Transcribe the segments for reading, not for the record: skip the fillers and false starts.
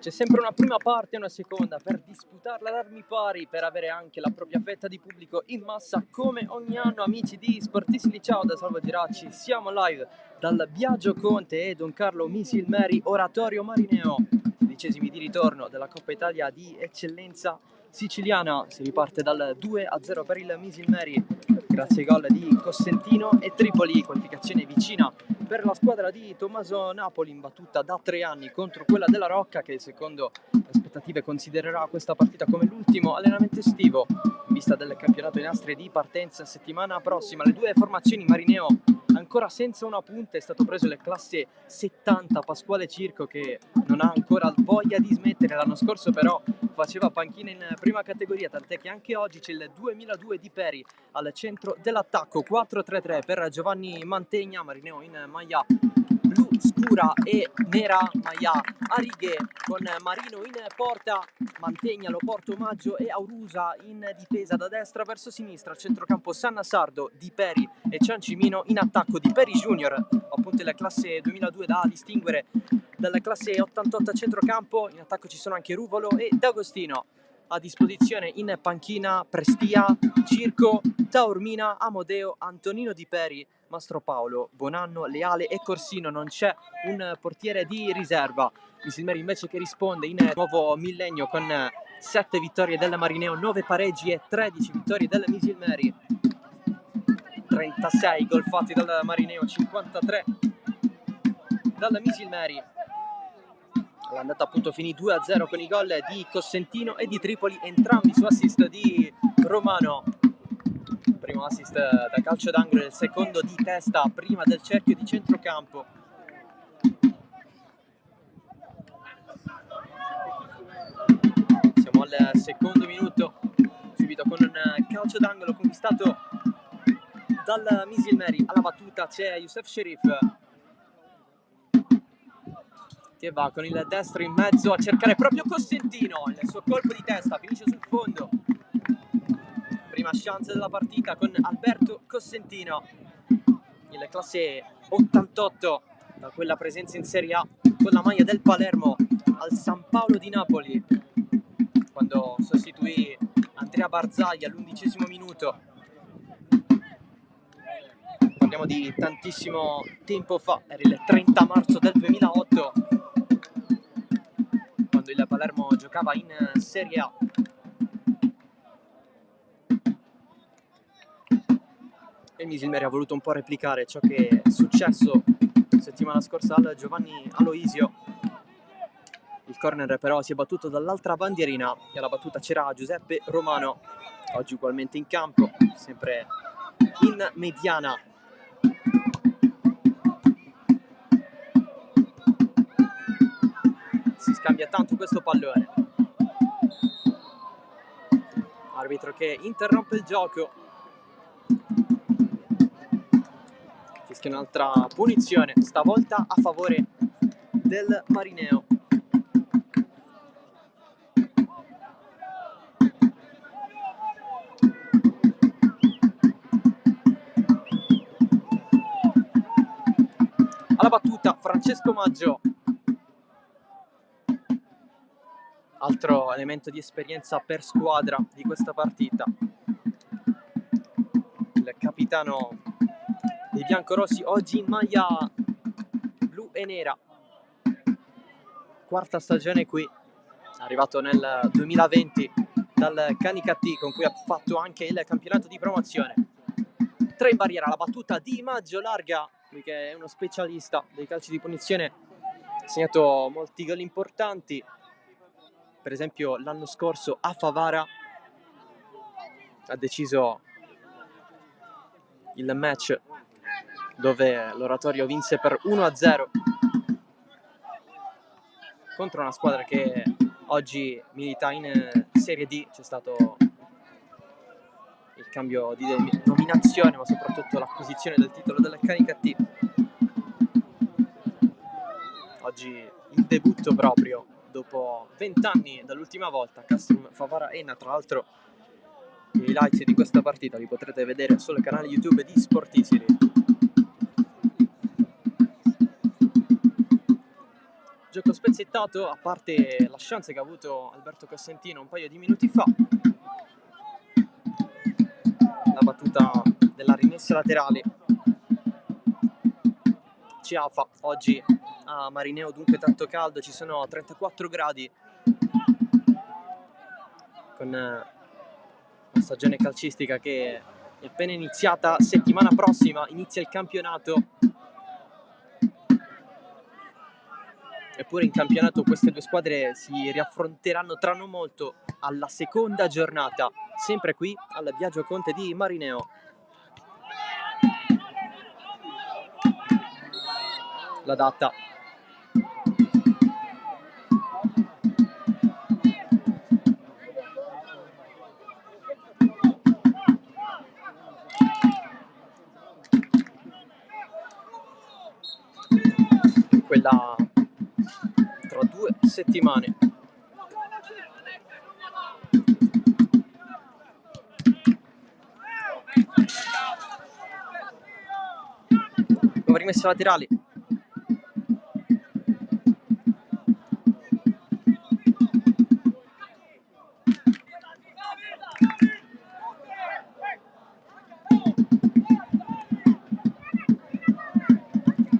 C'è sempre una prima parte e una seconda per disputarla ad armi pari, per avere anche la propria fetta di pubblico in massa come ogni anno. Amici di Sportissimi, ciao da Salvo Giracci, siamo live dal Biagio Conte e Don Carlo Misilmeri Oratorio Marineo, 16esimi di ritorno della Coppa Italia di eccellenza siciliana. Si riparte dal 2-0 per il Misilmeri grazie ai gol di Cosentino e Tripoli, qualificazione vicina per la squadra di Tommaso Napoli, imbattuta da 3 anni contro quella della Rocca, che secondo le aspettative considererà questa partita come l'ultimo allenamento estivo in vista del campionato in Astri di partenza settimana prossima. Le due formazioni, Marineo ancora senza una punta, è stato preso il classe 70 Pasquale Circo, che non ha ancora voglia di smettere. L'anno scorso però faceva panchina in prima categoria, tant'è che anche oggi c'è il 2002 di Peri al centro dell'attacco. 4-3-3 per Giovanni Mantegna, Marineo in maglia blu scura e nera, maglia a righe con Marino in porta, Mantegna, Loporto Maggio e Aurusa in difesa da destra verso sinistra, centrocampo Sanna Sardo, Di Peri e Ciancimino, in attacco Di Peri Junior, appunto la classe 2002 da distinguere dalla classe 88 a centrocampo. In attacco ci sono anche Ruvolo e D'Agostino. A disposizione in panchina Prestia, Circo, Taormina, Amodeo, Antonino Di Peri, Mastro Paolo, Bonanno, Leale e Corsino. Non c'è un portiere di riserva. Misilmeri invece che risponde in nuovo millennio con 7 vittorie del Marineo, 9 pareggi e 13 vittorie del Misilmeri. 36 gol fatti dal Marineo, 53 dal Misilmeri. L'andata appunto finì 2-0 con i gol di Cosentino e di Tripoli, entrambi su assist di Romano. Primo assist da calcio d'angolo e il secondo di testa prima del cerchio di centrocampo. Siamo al secondo minuto, subito con un calcio d'angolo conquistato dal Misilmeri. Alla battuta c'è Youssef Sherif, che va con il destro in mezzo a cercare proprio Cosentino. Il suo colpo di testa finisce sul fondo. Prima chance della partita con Alberto Cosentino, il classe 88, da quella presenza in Serie A con la maglia del Palermo al San Paolo di Napoli, quando sostituì Andrea Barzagli all'11° minuto. Parliamo di tantissimo tempo fa, era il 30 marzo del 2008, quando il Palermo giocava in Serie A. E Misilmeri ha voluto un po' replicare ciò che è successo settimana scorsa al Giovanni Aloisio. Il corner però si è battuto dall'altra bandierina e alla battuta c'era Giuseppe Romano, oggi ugualmente in campo, sempre in mediana. Si scambia tanto questo pallone. Arbitro che interrompe il gioco. Fischia un'altra punizione, stavolta a favore del Marineo. Alla battuta Francesco Maggio, altro elemento di esperienza per squadra di questa partita. Il capitano dei biancorossi oggi in maglia blu e nera. Quarta stagione qui, arrivato nel 2020 dal Canicattì, con cui ha fatto anche il campionato di promozione. 3 in barriera, la battuta di Maggio larga, lui che è uno specialista dei calci di punizione, ha segnato molti gol importanti. Per esempio l'anno scorso a Favara ha deciso il match dove l'Oratorio vinse per 1-0 contro una squadra che oggi milita in Serie D. C'è stato il cambio di denominazione, ma soprattutto l'acquisizione del titolo del Canicattì. Oggi il debutto proprio dopo 20 anni dall'ultima volta, Castrum Favara Enna. Tra l'altro i highlights di questa partita li potrete vedere sul canale YouTube di Sportissimi. gioco spezzettato, a parte la chance che ha avuto Alberto Cosentino un paio di minuti fa. La battuta della rimessa laterale Ciafa. Oggi a Marineo dunque tanto caldo, ci sono 34 gradi, con la stagione calcistica che è appena iniziata. Settimana prossima inizia il campionato, eppure in campionato queste due squadre si riaffronteranno tra non molto alla seconda giornata, sempre qui alla Biagio Conte di Marineo. La data quella tra 2 settimane. Nuova rimessa laterali.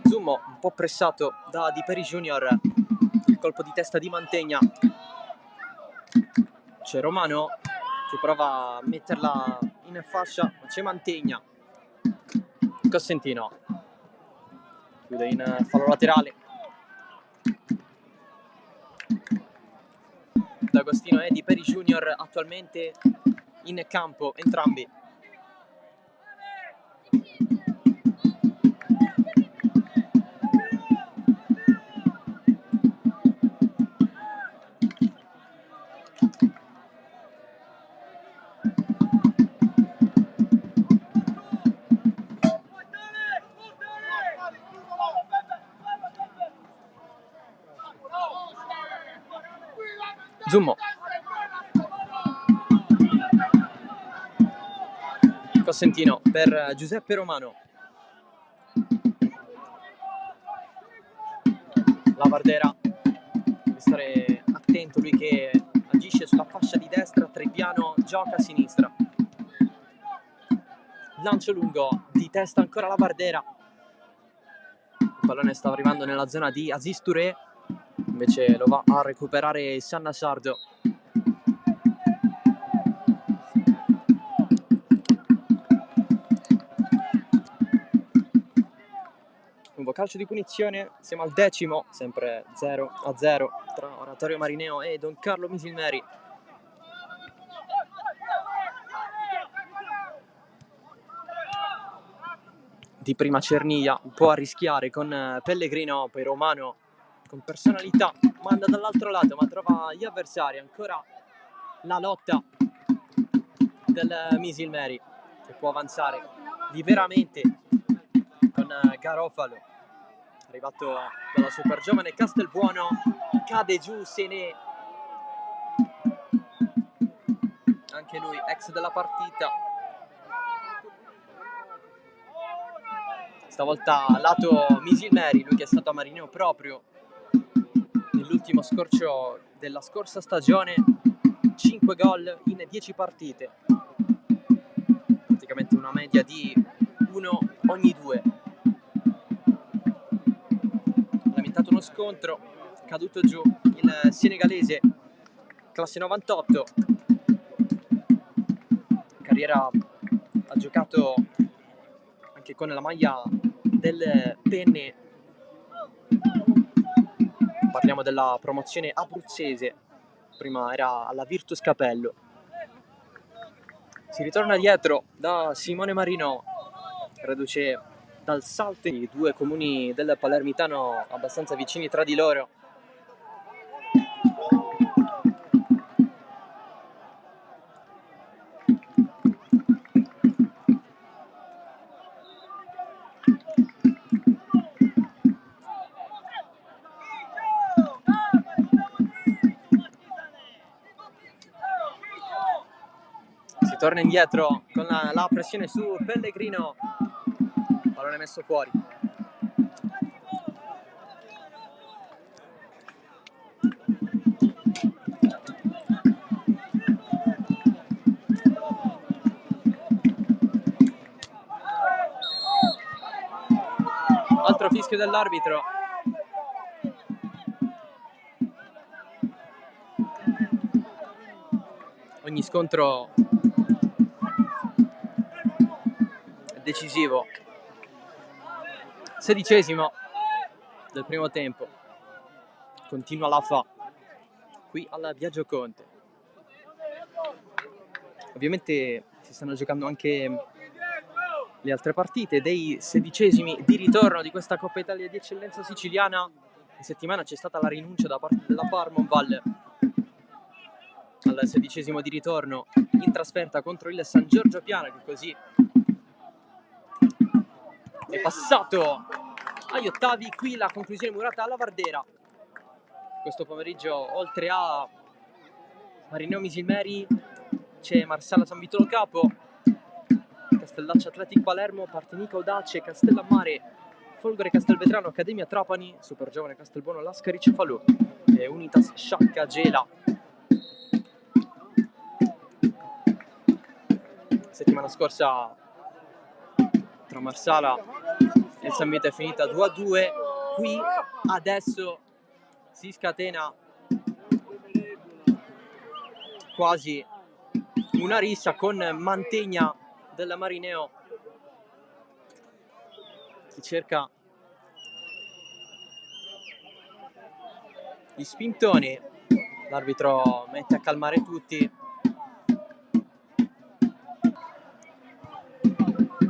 Zummo un po' pressato da Di Peri Junior, il colpo di testa di Mantegna. C'è Romano che prova a metterla in fascia, ma c'è Mantegna. Cosentino chiude in fallo laterale. D'Agostino e Di Peri Junior attualmente in campo, entrambi. Zummo. Cosentino per Giuseppe Romano. La Vardera deve stare attento, lui che agisce sulla fascia di destra, Trepiano gioca a sinistra. Lancio lungo di testa ancora la Vardera. Il pallone sta arrivando nella zona di Aziz Touré, invece lo va a recuperare Sanna Sardo. Nuovo calcio di punizione, siamo al 10°, sempre 0-0 tra Oratorio Marineo e Don Carlo Misilmeri. Di prima Cernia, un po' a rischiare con Pellegrino, poi Romano con personalità manda dall'altro lato ma trova gli avversari. Ancora la lotta del Misilmeri che può avanzare liberamente con Garofalo, arrivato dalla super giovane Castelbuono, cade giù, se ne anche lui ex della partita. Stavolta lato Misilmeri, lui che è stato a Marineo proprio nell'ultimo scorcio della scorsa stagione. 5 gol in 10 partite, praticamente una media di 1 ogni 2. Lamentato uno scontro, caduto giù il senegalese, classe 98. Carriera ha giocato anche con la maglia del Penne. Parliamo della promozione abruzzese, prima era alla Virtus Capello. Si ritorna dietro da Simone Marino, reduce dal salto i due comuni del Palermitano abbastanza vicini tra di loro. Si torna indietro con la pressione su Pellegrino, pallone messo fuori. fischio dell'arbitro. Ogni scontro è decisivo. 16° del primo tempo. Continua la FA qui alla Biagio Conte. Ovviamente si stanno giocando anche le altre partite dei 16° di ritorno di questa Coppa Italia di Eccellenza Siciliana. In settimana c'è stata la rinuncia da parte della Parmonval al 16° di ritorno in trasferta contro il San Giorgio Piana, che così è passato agli ottavi. Qui la conclusione murata alla Vardera. Questo pomeriggio, oltre a Marineo Misilmeri, c'è Marsala San Vitolo Capo, Castellaccio Athletic Palermo, Partenica Audace, Castellammare, Folgore Castelvetrano, Accademia Trapani, Supergiovane Castelbuono Lascari Cefalù e Unitas Sciacca Gela. Settimana scorsa tra Marsala e il San Vito è finita 2-2. Qui adesso si scatena quasi una rissa con Mantegna della Marineo che cerca gli spintoni. L'arbitro mette a calmare tutti.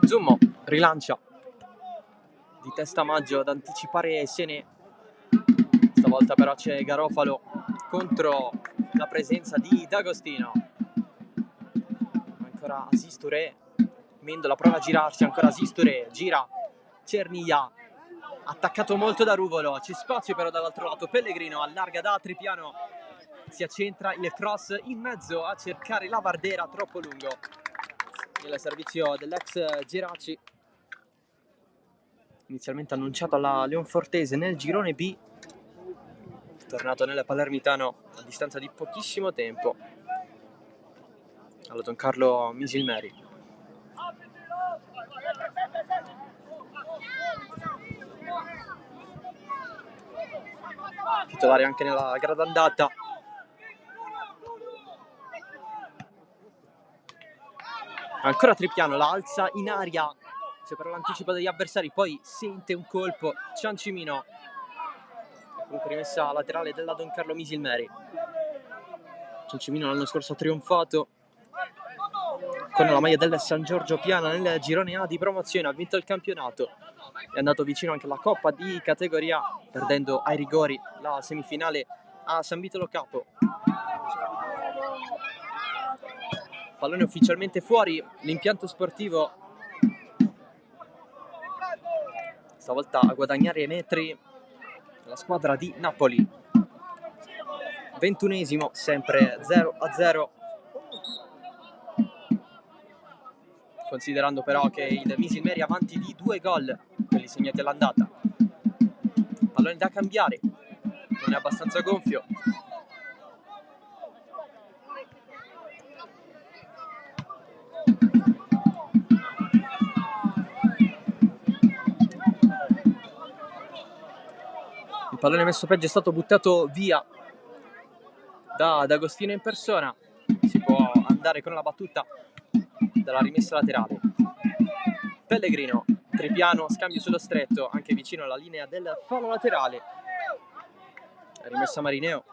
Zummo rilancia di testa Maggio ad anticipare Sene. Stavolta però c'è Garofalo contro la presenza di D'Agostino. Ancora Asisture, Mendola prova a girarsi, ancora Asisture, gira Cerniglia, attaccato molto da Ruvolo, c'è spazio però dall'altro lato, Pellegrino allarga da Tripiano, si accentra il cross in mezzo a cercare la Vardera, troppo lungo. Il servizio dell'ex Geraci, inizialmente annunciato alla Leonfortese nel girone B, tornato nel Palermitano a distanza di pochissimo tempo allo Don Carlo Misilmeri. Titolare anche nella gara d'andata. Ancora Tripiano, la alza in aria, c'è però l'anticipo degli avversari, poi sente un colpo Ciancimino, comunque rimessa laterale della Don Carlo Misilmeri. Ciancimino l'anno scorso ha trionfato con la maglia del San Giorgio Piana nel girone A di promozione, ha vinto il campionato, è andato vicino anche alla Coppa di categoria, perdendo ai rigori la semifinale a San Vitolo Capo. Pallone ufficialmente fuori, l'impianto sportivo stavolta a guadagnare metri la squadra di Napoli. 21°, sempre 0-0, considerando però che il Misilmeri è avanti di 2 gol, quelli segnati all'andata. Pallone da cambiare, non è abbastanza gonfio. Il pallone messo peggio è stato buttato via da Agostino in persona. Si può andare con la battuta dalla rimessa laterale. Pellegrino, Tripiano, scambio sullo stretto, anche vicino alla linea del fallo laterale. Rimessa Marineo.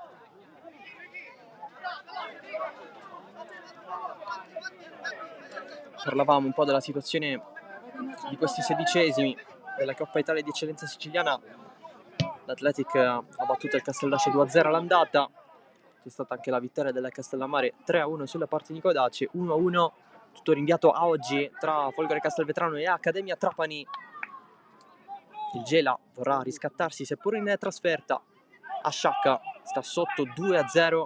Parlavamo un po' della situazione di questi 16° della Coppa Italia di Eccellenza Siciliana. L'Athletic ha battuto il Castellaccio 2-0 all'andata. C'è stata anche la vittoria della Castellammare 3-1 sulla Partenica Audace, 1-1, tutto rinviato a oggi tra Folgore Castelvetrano e Accademia Trapani. Il Gela vorrà riscattarsi seppur in trasferta a Sciacca, sta sotto 2-0,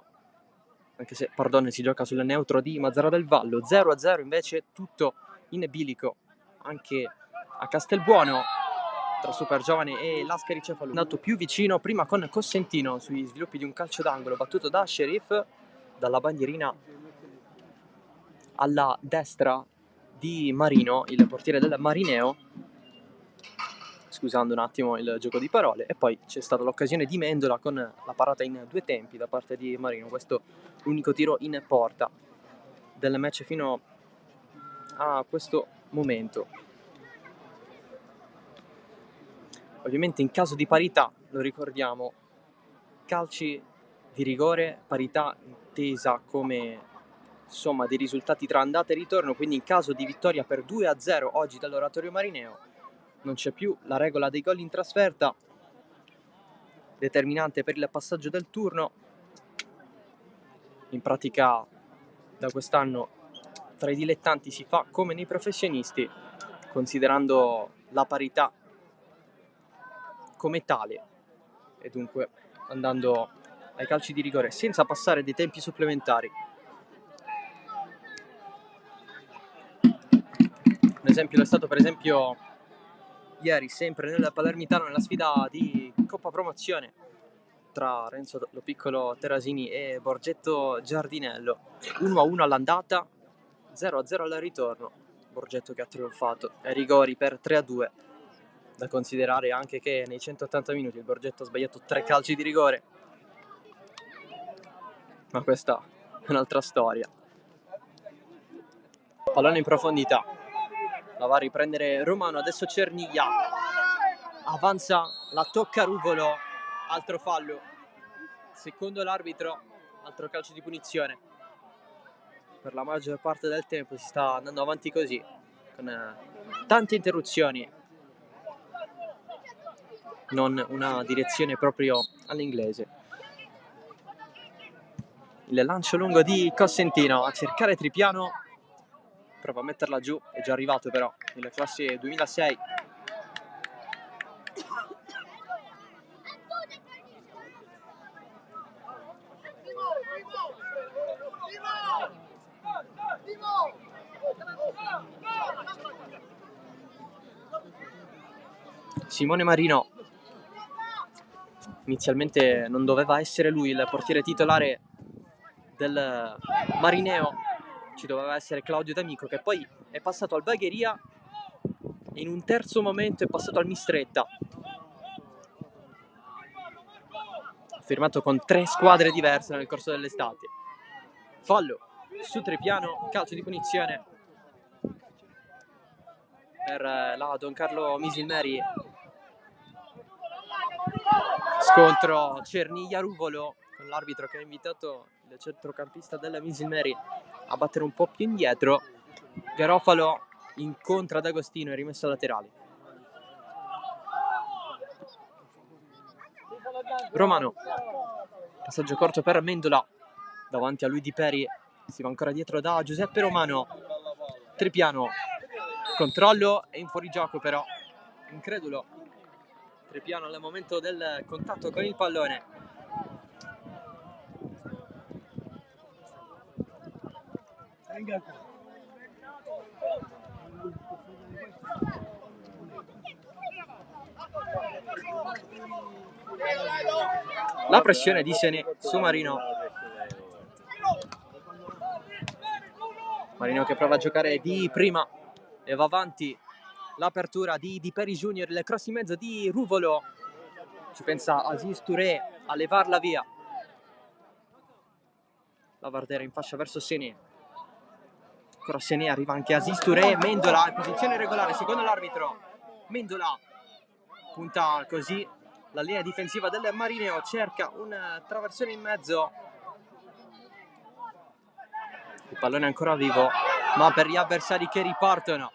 anche se Pardone si gioca sul neutro di Mazzara del Vallo. 0-0 invece tutto in bilico anche a Castelbuono tra Supergiovane e Lascari Cefalù. Andato più vicino prima con Cossentino sugli sviluppi di un calcio d'angolo battuto da Sheriff dalla bandierina alla destra di Marino, il portiere del Marineo. scusando un attimo il gioco di parole, e poi c'è stata l'occasione di Mendola con la parata in 2 tempi da parte di Marino. Questo l'unico tiro in porta del match fino a questo momento. Ovviamente in caso di parità, lo ricordiamo, calci di rigore, parità intesa come somma dei risultati tra andata e ritorno, quindi in caso di vittoria per 2-0 oggi dall'Oratorio Marineo non c'è più la regola dei gol in trasferta, determinante per il passaggio del turno. In pratica da quest'anno tra i dilettanti si fa come nei professionisti, considerando la parità come tale e dunque andando ai calci di rigore senza passare dei tempi supplementari. Un esempio è stato per esempio ieri, sempre nel Palermitano, nella sfida di Coppa Promozione tra Renzo Lo Piccolo Terasini e Borgetto Giardinello. 1-1 all'andata, 0-0 al ritorno. Borgetto che ha trionfato ai rigori per 3-2. Da considerare anche che nei 180 minuti il Borgetto ha sbagliato 3 calci di rigore. Ma questa è un'altra storia. Pallone in profondità. La va a riprendere Romano, adesso Cerniglia. Avanza, la tocca Ruvolo. Altro fallo. Secondo l'arbitro, altro calcio di punizione. Per la maggior parte del tempo si sta andando avanti così, con tante interruzioni. Non una direzione proprio all'inglese. Il lancio lungo di Cosentino a cercare Tripiano. Prova a metterla giù, è già arrivato però nella classe 2006. Simone Marino. Inizialmente non doveva essere lui il portiere titolare del Marineo, ci doveva essere Claudio D'Amico, che poi è passato al Bagheria e in un terzo momento è passato al Mistretta, firmato con 3 squadre diverse nel corso dell'estate. Fallo su Trepiano, calcio di punizione per la Don Carlo Misilmeri. Scontro Cerniglia-Ruvolo con l'arbitro che ha invitato il centrocampista della Misilmeri a battere un po' più indietro. Garofalo incontra D'Agostino e rimesso laterale. Romano, passaggio corto per Mendola, davanti a lui Di Peri, si va ancora dietro da Giuseppe Romano. Trepiano, controllo e in fuorigioco però, incredulo Trepiano al momento del contatto con il pallone. La pressione di Sene su Marino. Marino che prova a giocare di prima e va avanti. L'apertura di Peri Junior, il cross in mezzo di Ruvolo. Ci pensa Aziz Touré a levarla via. La Vardera in fascia verso Sene. Ancora Sene, arriva anche Aziz Touré. Mendola in posizione regolare, secondo l'arbitro. Mendola punta così la linea difensiva del Marineo, cerca un traversone in mezzo. Il pallone è ancora vivo, ma per gli avversari che ripartono.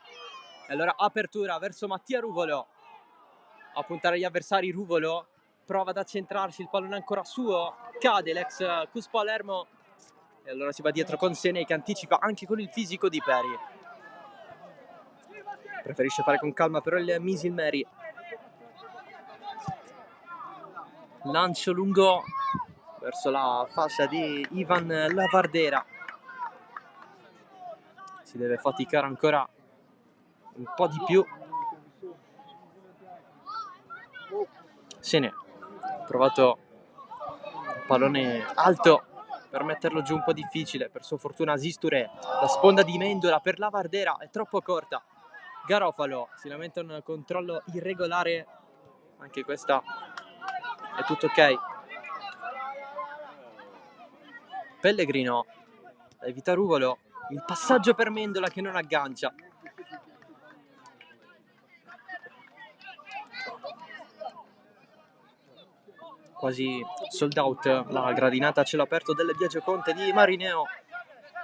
E allora apertura verso Mattia Ruvolo. A puntare gli avversari, Ruvolo prova ad accentrarsi, il pallone è ancora suo. Cade l'ex Cus Palermo. E allora si va dietro con Sene che anticipa anche con il fisico di Peri. Preferisce fare con calma però il Misilmeri. Lancio lungo verso la fascia di Ivan Lavardera. Si deve faticare ancora un po' di più. Sene ha provato un pallone alto per metterlo giù, un po' difficile. Per sua fortuna Aziz Touré, la sponda di Mendola per Lavardera è troppo corta. Garofalo si lamenta un controllo irregolare, anche questa è tutto ok. Pellegrino evita Ruvolo, il passaggio per Mendola che non aggancia. Quasi sold out la gradinata a cielo aperto del Biagio Conte di Marineo,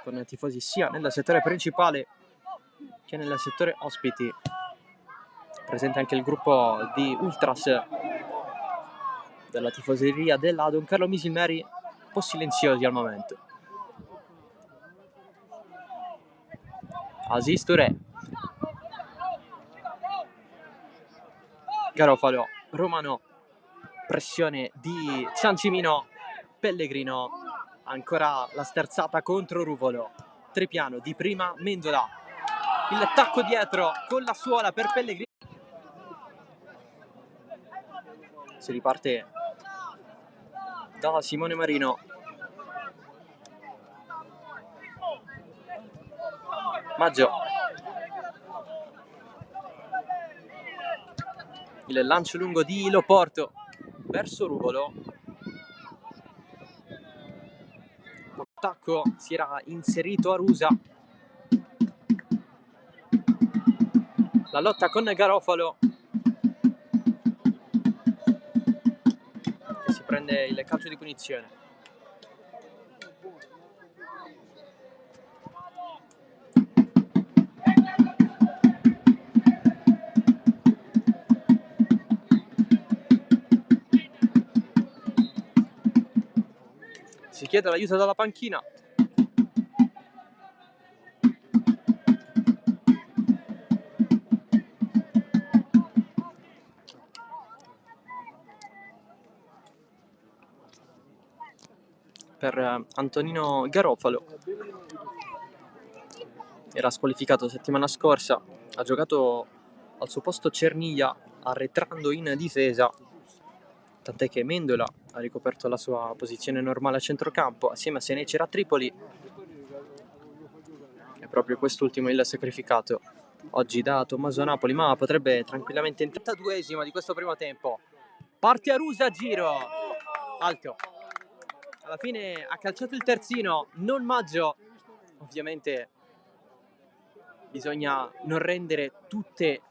con tifosi sia nel settore principale che nel settore ospiti. Presente anche il gruppo di Ultras della tifoseria della Don Carlo Misilmeri, un po' silenziosi al momento. Aziz Touré, Garofalo, Romano, pressione di Ciancimino, Pellegrino, ancora la sterzata contro Ruvolo, Tripiano di prima, Mendola, il tacco dietro con la suola per Pellegrino. Si riparte da Simone Marino. Maggio, il lancio lungo di Loporto verso Ruvolo. L'attacco si era inserito a Rusa. La lotta con Garofalo, che si prende il calcio di punizione. Si chiede l'aiuto dalla panchina. Per Antonino Garofalo. Era squalificato settimana scorsa, ha giocato al suo posto Cerniglia, arretrando in difesa, tant'è che Mendola ha ricoperto la sua posizione normale a centrocampo assieme a Senecera a Tripoli. È proprio quest'ultimo il sacrificato oggi da Tommaso Napoli, ma potrebbe tranquillamente in 32esima di questo primo tempo. Parte a Rusa, giro alto, alla fine ha calciato il terzino, non Maggio. Ovviamente bisogna non rendere tutte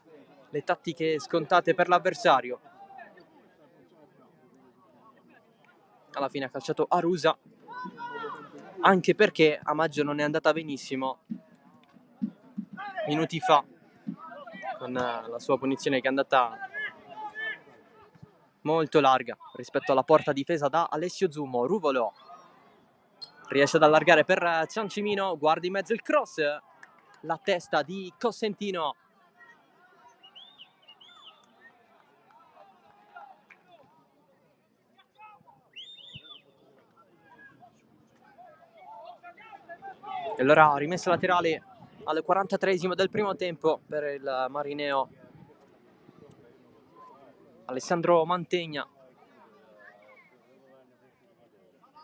le tattiche scontate per l'avversario. Alla fine ha calciato Arusa, anche perché a Maggio non è andata benissimo minuti fa, con la sua punizione che è andata molto larga rispetto alla porta difesa da Alessio Zummo. Ruvolo riesce ad allargare per Ciancimino, guarda in mezzo il cross, la testa di Cosentino. E allora rimessa laterale al 43esimo del primo tempo per il Marineo. Alessandro Mantegna,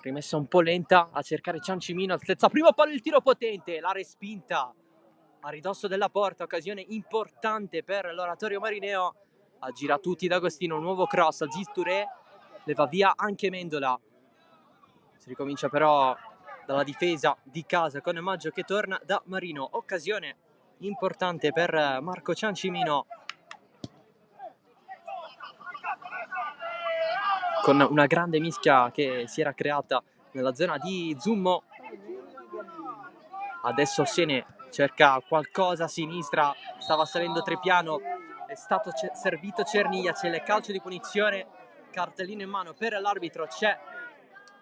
rimessa un po' lenta a cercare Ciancimino, altezza primo palo, il tiro potente, la respinta a ridosso della porta, occasione importante per l'oratorio marineo. Aggira tutti D'Agostino, nuovo cross, Aziz Touré, le va via anche Mendola. Si ricomincia però dalla difesa di casa con Maggio che torna da Marino, occasione importante per Marco Ciancimino, con una grande mischia che si era creata nella zona di Zummo. Adesso Sene cerca qualcosa a sinistra, stava salendo Trepiano, è stato servito Cerniglia, c'è il calcio di punizione, cartellino in mano per l'arbitro, c'è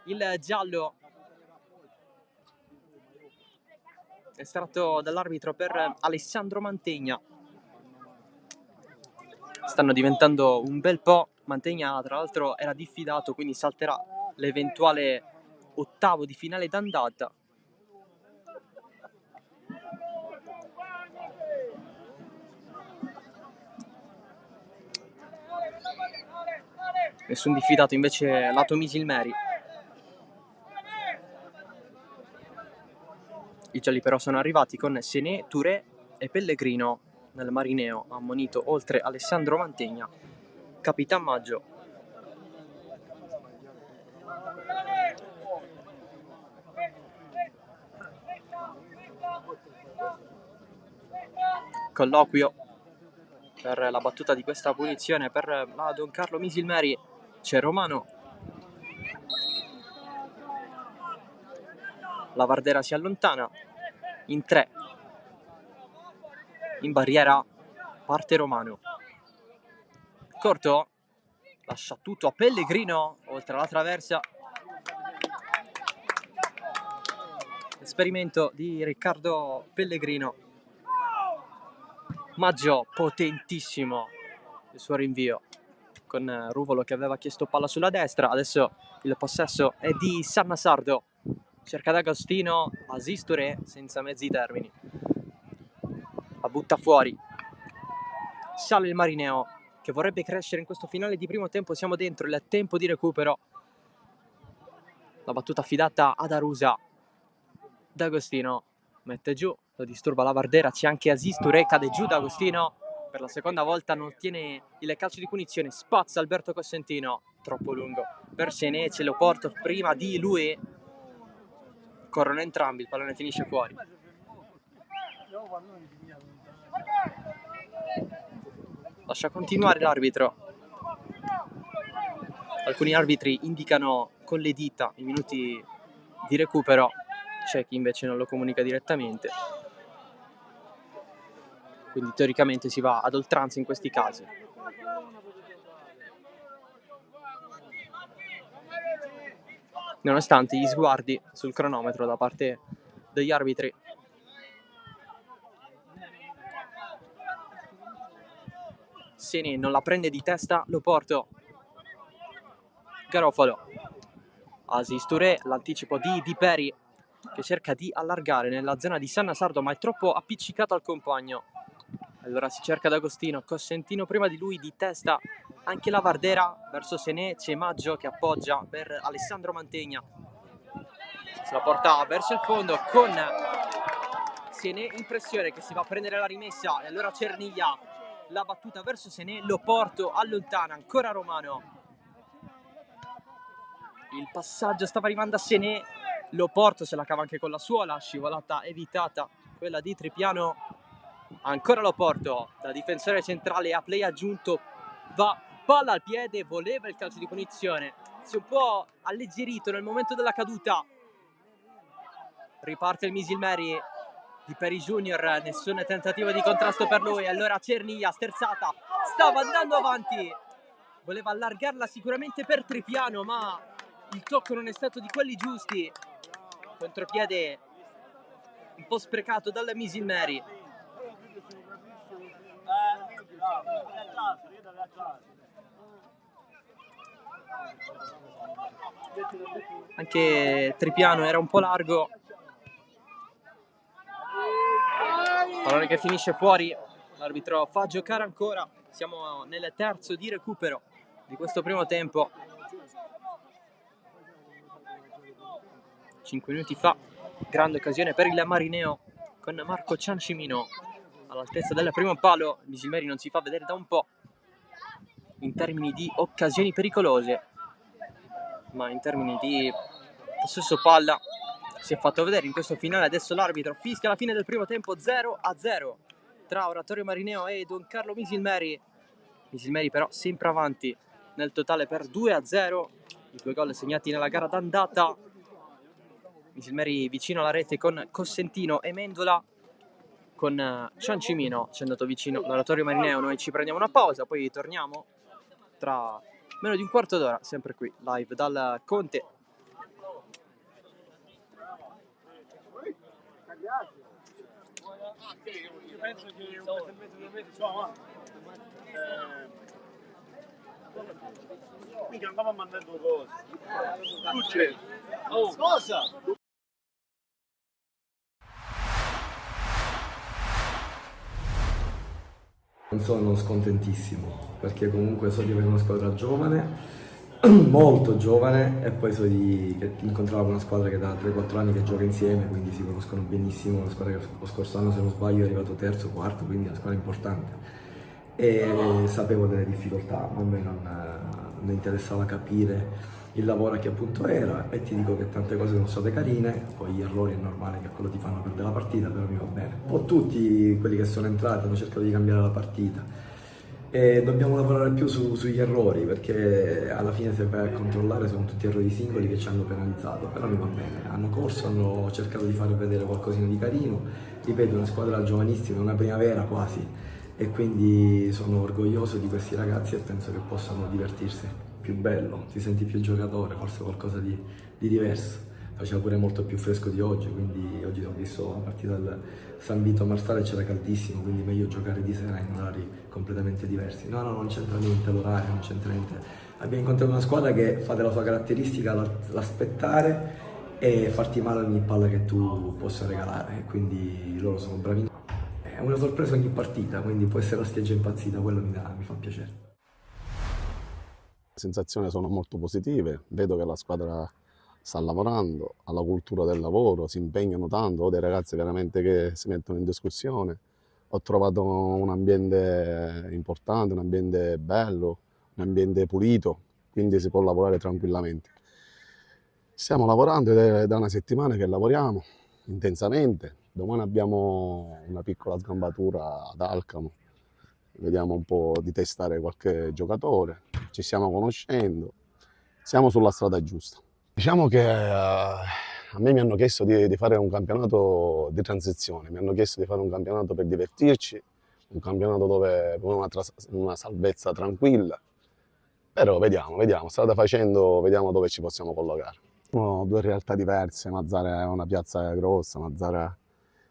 il giallo estratto dall'arbitro per Alessandro Mantegna. Stanno diventando un bel po'. Mantegna tra l'altro era diffidato, quindi salterà l'eventuale ottavo di finale d'andata. Nessun diffidato invece lato Misilmeri. I gialli però sono arrivati con Sené, Touré e Pellegrino nel Marineo ha ammonito, oltre Alessandro Mantegna, Capitan Maggio. Colloquio per la battuta di questa punizione per la Don Carlo Misilmeri. C'è Romano. La Vardera si allontana in 3. In barriera parte Romano. Corto lascia tutto a Pellegrino oltre la traversa. Esperimento di Riccardo Pellegrino. Maggio potentissimo il suo rinvio con Ruvolo che aveva chiesto palla sulla destra. Adesso il possesso è di Sanna Sardo. Cerca D'Agostino, Aziz Touré senza mezzi termini. La butta fuori. Sale il Marineo che vorrebbe crescere in questo finale di primo tempo. Siamo dentro il tempo di recupero. La battuta affidata ad Arusa. D'Agostino mette giù, lo disturba la Vardera, c'è anche Aziz Touré, cade giù D'Agostino. Per la seconda volta non ottiene il calcio di punizione, spazza Alberto Cosentino, troppo lungo per Senece, lo porta prima di lui. Corrono entrambi, il pallone finisce fuori. Lascia continuare l'arbitro. Alcuni arbitri indicano con le dita i minuti di recupero, c'è chi invece non lo comunica direttamente. Quindi teoricamente si va ad oltranza in questi casi. Nonostante gli sguardi sul cronometro da parte degli arbitri. Seni non la prende di testa, lo porto. Garofalo. Aziz Touré, l'anticipo di Peri che cerca di allargare nella zona di Sanna Sardo ma è troppo appiccicato al compagno. Allora si cerca D'Agostino, Cosentino prima di lui di testa, anche la Vardera verso Senè, c'è Maggio che appoggia per Alessandro Mantegna. Se la porta verso il fondo con Senè in pressione che si va a prendere la rimessa e allora Cerniglia, la battuta verso Senè, lo porto, allontana ancora Romano. Il passaggio stava arrivando a Senè, lo porto, se la cava anche con la suola, scivolata evitata, quella di Tripiano. Ancora lo porto da difensore centrale a play aggiunto, va palla al piede, voleva il calcio di punizione, si è un po' alleggerito nel momento della caduta. Riparte il Misilmeri di Peri Junior, nessun tentativo di contrasto per lui. Allora Cerniglia, sterzata, stava andando avanti, voleva allargarla sicuramente per Tripiano ma il tocco non è stato di quelli giusti. Contropiede un po' sprecato dal Misilmeri. Anche Tripiano era un po' largo. Pallone che finisce fuori. L'arbitro fa giocare ancora. Siamo nel terzo di recupero di questo primo tempo. 5 minuti fa, grande occasione per il Marineo con Marco Ciancimino all'altezza del primo palo. Misilmeri non si fa vedere da un po' in termini di occasioni pericolose, ma in termini di possesso palla si è fatto vedere in questo finale. Adesso l'arbitro fischia la fine del primo tempo, 0-0 tra Oratorio Marineo e Don Carlo Misilmeri. Misilmeri però sempre avanti nel totale per 2-0, i 2 gol segnati nella gara d'andata. Misilmeri vicino alla rete con Cosentino e Mendola, con Ciancimino ci è andato vicino l'Oratorio Marineo. Noi ci prendiamo una pausa, poi torniamo tra meno di un quarto d'ora, sempre qui live dal Conte. Io penso che un mica andavo a mandare due cose. Oh, cosa? Non sono scontentissimo perché comunque so di avere una squadra giovane molto giovane e poi so che incontravo una squadra che da 3-4 anni che gioca insieme, quindi si conoscono benissimo, la squadra che lo scorso anno se non sbaglio è arrivato terzo o quarto, quindi è una squadra importante. E sapevo delle difficoltà, ma a me non interessava capire il lavoro a che punto era e ti dico che tante cose sono state carine, poi gli errori è normale che quello ti fanno perdere la partita, però mi va bene. Un po' tutti quelli che sono entrati hanno cercato di cambiare la partita e dobbiamo lavorare più sugli errori perché alla fine se vai a controllare sono tutti errori singoli che ci hanno penalizzato, però mi va bene, hanno corso, hanno cercato di far vedere qualcosina di carino, ripeto una squadra giovanissima, una primavera quasi e quindi sono orgoglioso di questi ragazzi e penso che possano divertirsi, più bello, ti senti più giocatore, forse qualcosa di diverso. Faceva pure molto più fresco di oggi, quindi oggi ho visto la partita del San Vito a Marsale, c'era caldissimo, quindi meglio giocare di sera in orari completamente diversi. No, no, non c'entra niente l'orario, non c'entra niente. Abbiamo incontrato una squadra che fa della sua caratteristica l'aspettare e farti male ogni palla che tu possa regalare, quindi loro sono bravi. È una sorpresa ogni partita, quindi può essere la scheggia impazzita, quello mi fa piacere. Le sensazioni sono molto positive, vedo che la squadra sta lavorando, alla cultura del lavoro, si impegnano tanto, ho dei ragazzi veramente che si mettono in discussione, ho trovato un ambiente importante, un ambiente bello, un ambiente pulito, quindi si può lavorare tranquillamente. Stiamo lavorando ed è da una settimana che lavoriamo intensamente, domani abbiamo una piccola sgambatura ad Alcamo, vediamo un po' di testare qualche giocatore, ci stiamo conoscendo, siamo sulla strada giusta. Diciamo che a me mi hanno chiesto di fare un campionato di transizione, mi hanno chiesto di fare un campionato per divertirci, un campionato dove con una salvezza tranquilla, però vediamo, strada facendo, vediamo dove ci possiamo collocare. Sono due realtà diverse, Mazara è una piazza grossa, Mazara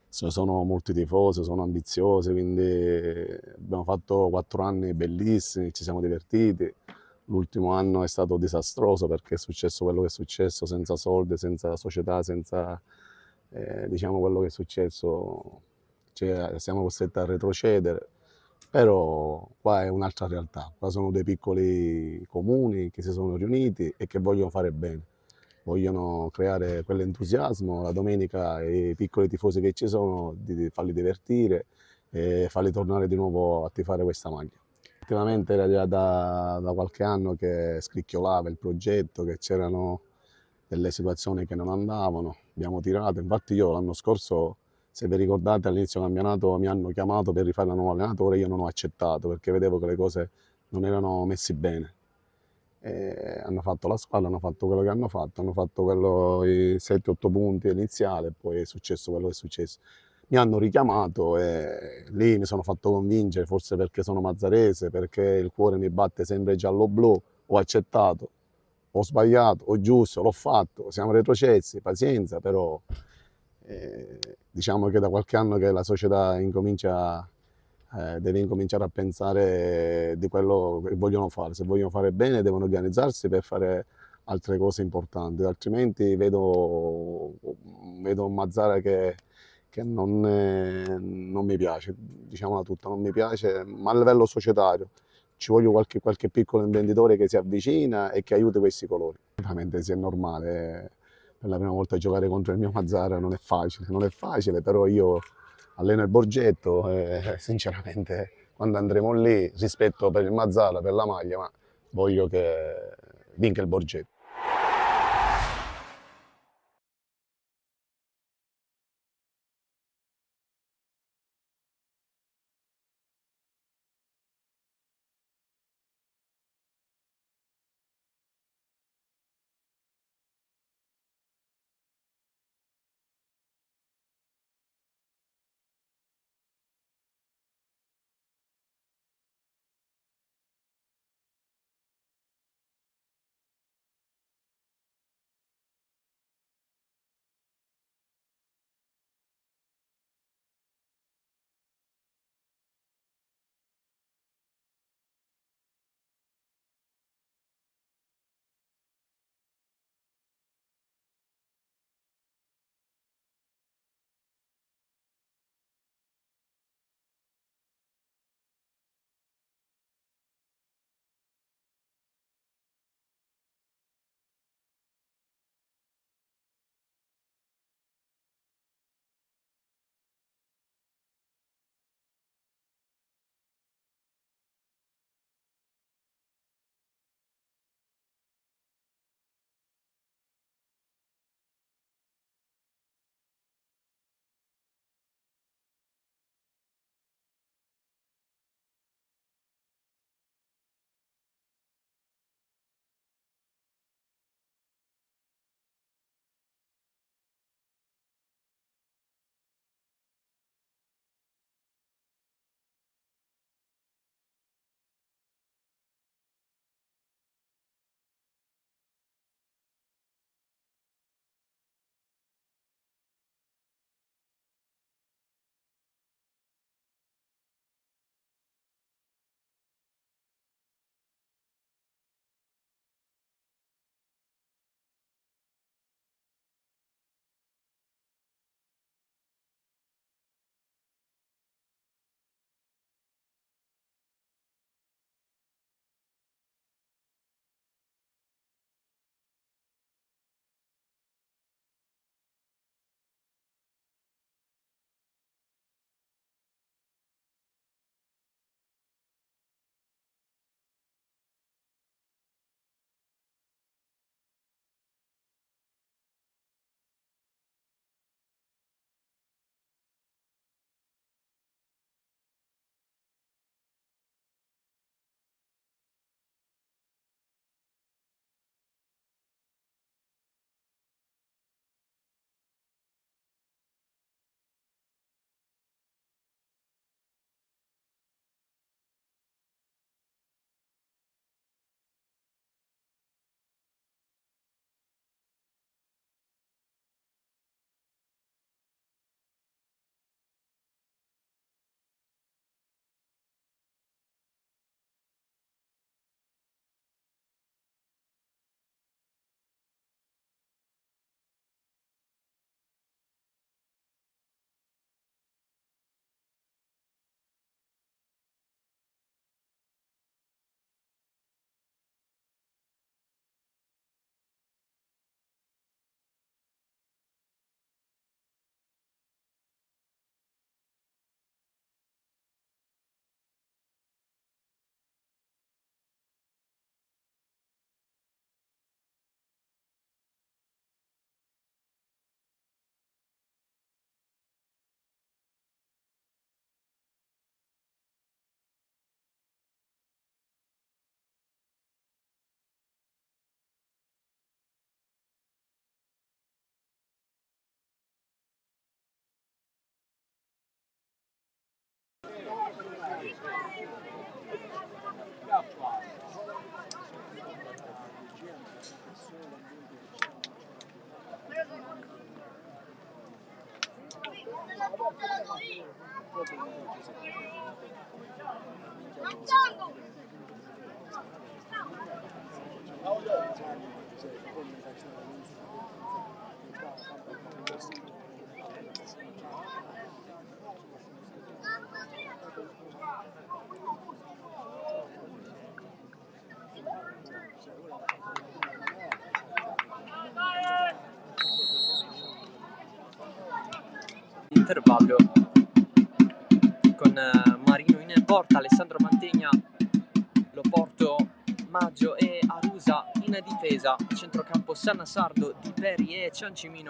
sono molti tifosi, sono ambiziosi, quindi abbiamo fatto 4 anni bellissimi, ci siamo divertiti. L'ultimo anno è stato disastroso perché è successo quello che è successo, senza soldi, senza società, senza diciamo quello che è successo, cioè, siamo costretti a retrocedere. Però qua è un'altra realtà, qua sono dei piccoli comuni che si sono riuniti e che vogliono fare bene, vogliono creare quell'entusiasmo, la domenica i piccoli tifosi che ci sono, di farli divertire e farli tornare di nuovo a tifare questa maglia. Effettivamente era già da qualche anno che scricchiolava il progetto, che c'erano delle situazioni che non andavano, abbiamo tirato, infatti io l'anno scorso, se vi ricordate, all'inizio del campionato mi hanno chiamato per rifare la nuova allenatore, io non ho accettato perché vedevo che le cose non erano messe bene. E hanno fatto la squadra, hanno fatto quello che hanno fatto quello, i 7-8 punti iniziali e poi è successo quello che è successo. Mi hanno richiamato e lì mi sono fatto convincere, forse perché sono mazzarese, perché il cuore mi batte sempre giallo-blu, ho accettato, ho sbagliato, ho giusto, l'ho fatto, siamo retrocessi, pazienza, però diciamo che da qualche anno che la società deve incominciare a pensare di quello che vogliono fare. Se vogliono fare bene devono organizzarsi per fare altre cose importanti, altrimenti vedo un Mazzara che non mi piace, diciamola tutta, non mi piace, ma a livello societario ci voglio qualche piccolo imprenditore che si avvicina e che aiuti questi colori. Ovviamente sì, è normale, per la prima volta giocare contro il mio Mazzara non è facile, però io alleno il Borgetto e sinceramente quando andremo lì, rispetto per il Mazzara, per la maglia, ma voglio che vinca il Borgetto. Intervallo con Marino in porta, Alessandro Mantegna, Loporto, Maggio e Arusa in difesa, a centrocampo Sanna Sardo, Di Peri e Ciancimino.